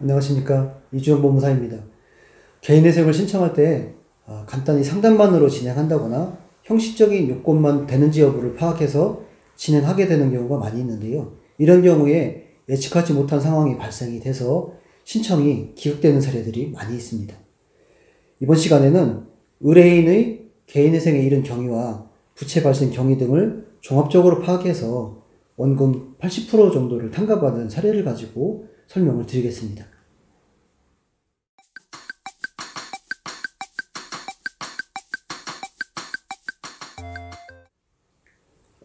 안녕하십니까. 이주영 법무사입니다. 개인회생을 신청할 때 간단히 상담만으로 진행한다거나 형식적인 요건만 되는지 여부를 파악해서 진행하게 되는 경우가 많이 있는데요. 이런 경우에 예측하지 못한 상황이 발생이 돼서 신청이 기각되는 사례들이 많이 있습니다. 이번 시간에는 의뢰인의 개인회생에 이른 경위와 부채 발생 경위 등을 종합적으로 파악해서 원금 80% 정도를 탕감받은 사례를 가지고 설명을 드리겠습니다.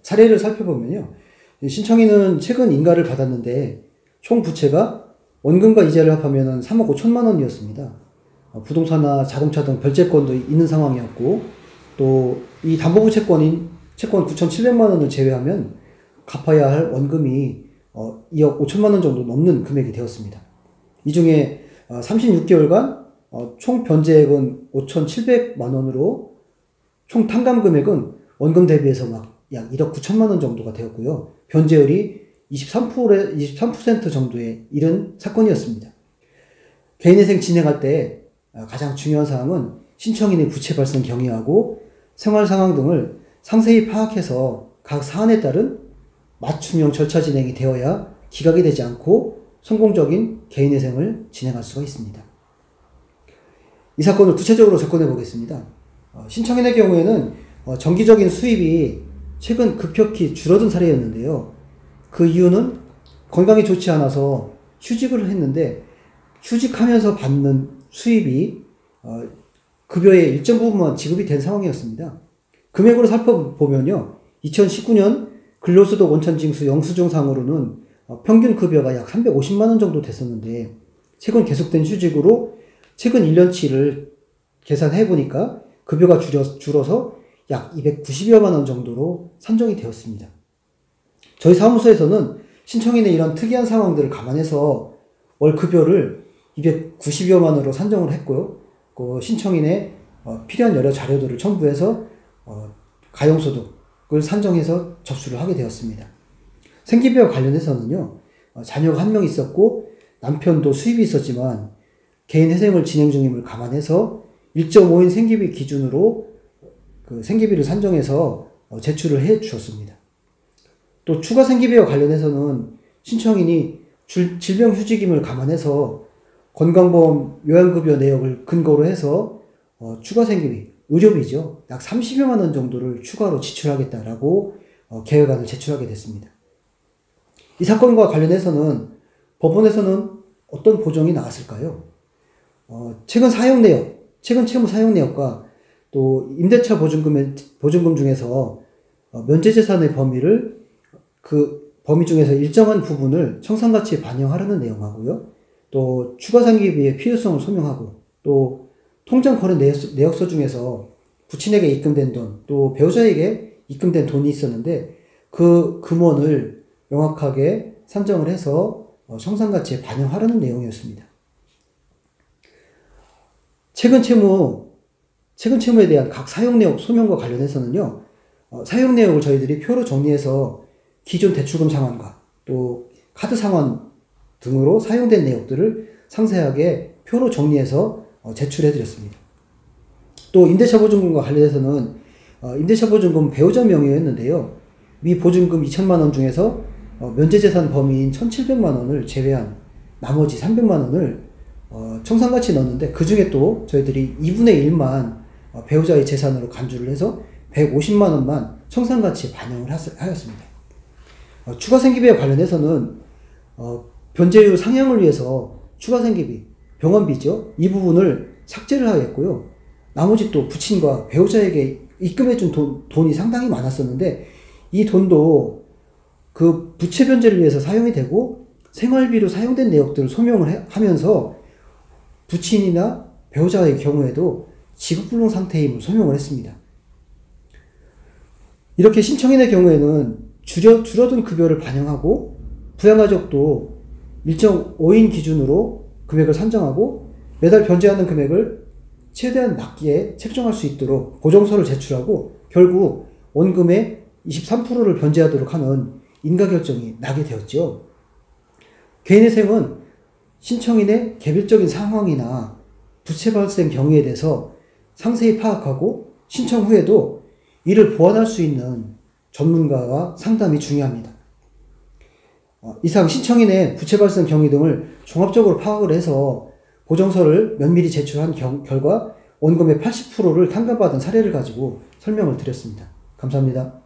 사례를 살펴보면요. 신청인은 최근 인가를 받았는데 총 부채가 원금과 이자를 합하면 3억 5천만 원이었습니다. 부동산이나 자동차 등 별채권도 있는 상황이었고 또 이 담보부채권인 채권 9,700만 원을 제외하면 갚아야 할 원금이 2억 5천만 원 정도 넘는 금액이 되었습니다. 이 중에 36개월간 총 변제액은 5,700만 원으로 총 탕감 금액은 원금 대비해서 약 1억 9천만 원 정도가 되었고요. 변제율이 23% 정도에 이른 사건이었습니다. 개인회생 진행할 때 가장 중요한 사항은 신청인의 부채 발생 경위하고 생활 상황 등을 상세히 파악해서 각 사안에 따른 맞춤형 절차 진행이 되어야 기각이 되지 않고 성공적인 개인회생을 진행할 수가 있습니다. 이 사건을 구체적으로 접근해 보겠습니다. 신청인의 경우에는 정기적인 수입이 최근 급격히 줄어든 사례였는데요. 그 이유는 건강이 좋지 않아서 휴직을 했는데 휴직하면서 받는 수입이 급여의 일정 부분만 지급이 된 상황이었습니다. 금액으로 살펴보면요. 2019년 근로소득 원천징수 영수증상으로는 평균 급여가 약 350만 원 정도 됐었는데 최근 계속된 휴직으로 최근 1년치를 계산해 보니까 급여가 줄어서 약 290여만 원 정도로 산정이 되었습니다. 저희 사무소에서는 신청인의 이런 특이한 상황들을 감안해서 월 급여를 290여만 원으로 산정을 했고요. 신청인의 필요한 여러 자료들을 첨부해서 가용소득을 산정해서 접수를 하게 되었습니다. 생계비와 관련해서는요. 자녀가 한 명 있었고 남편도 수입이 있었지만 개인회생을 진행 중임을 감안해서 1.5인 생계비 기준으로 그 생계비를 산정해서 제출을 해 주셨습니다. 또 추가 생계비와 관련해서는 신청인이 질병휴직임을 감안해서 건강보험 요양급여 내역을 근거로 해서 추가 생계비, 의료비죠. 약 30여만 원 정도를 추가로 지출하겠다라고 계획안을 제출하게 됐습니다. 이 사건과 관련해서는 법원에서는 어떤 보정이 나왔을까요? 최근 채무 사용 내역과 또 임대차 보증금 중에서 면제재산의 범위를 그 범위 중에서 일정한 부분을 청산가치에 반영하라는 내용하고요. 또 추가 상기비의 필요성을 소명하고 또 통장 거래 내역서 중에서 부친에게 입금된 돈, 또 배우자에게 입금된 돈이 있었는데 그 금원을 명확하게 산정을 해서 청산가치에 반영하라는 내용이었습니다. 최근 채무에 대한 각 사용내역 소명과 관련해서는요, 사용내역을 저희들이 표로 정리해서 기존 대출금 상환과 또 카드 상환 등으로 사용된 내역들을 상세하게 표로 정리해서 제출해 드렸습니다. 또 임대차 보증금과 관련해서는 임대차 보증금 배우자 명의였는데요. 미 보증금 2천만 원 중에서 면제재산 범위인 1,700만 원을 제외한 나머지 300만 원을 청산가치에 넣었는데 그 중에 또 저희들이 2분의 1만 배우자의 재산으로 간주를 해서 150만 원만 청산가치에 반영을 하였습니다. 추가 생계비와 관련해서는 변제율 상향을 위해서 추가 생계비, 병원비죠. 이 부분을 삭제를 하였고요. 나머지 또 부친과 배우자에게 입금해준 돈이 상당히 많았었는데 이 돈도 그 부채 변제를 위해서 사용이 되고 생활비로 사용된 내역들을 소명을 하면서 부친이나 배우자의 경우에도 지급불능 상태임을 소명을 했습니다. 이렇게 신청인의 경우에는 줄어든 급여를 반영하고 부양가족도 일정 5인 기준으로 금액을 산정하고 매달 변제하는 금액을 최대한 낮게 책정할 수 있도록 보정서를 제출하고 결국 원금의 23%를 변제하도록 하는 인가결정이 나게 되었죠. 개인회생은 신청인의 개별적인 상황이나 부채 발생 경위에 대해서 상세히 파악하고 신청 후에도 이를 보완할 수 있는 전문가와 상담이 중요합니다. 이상 신청인의 부채 발생 경위 등을 종합적으로 파악을 해서 보정서를 면밀히 제출한 결과 원금의 80%를 탕감받은 사례를 가지고 설명을 드렸습니다. 감사합니다.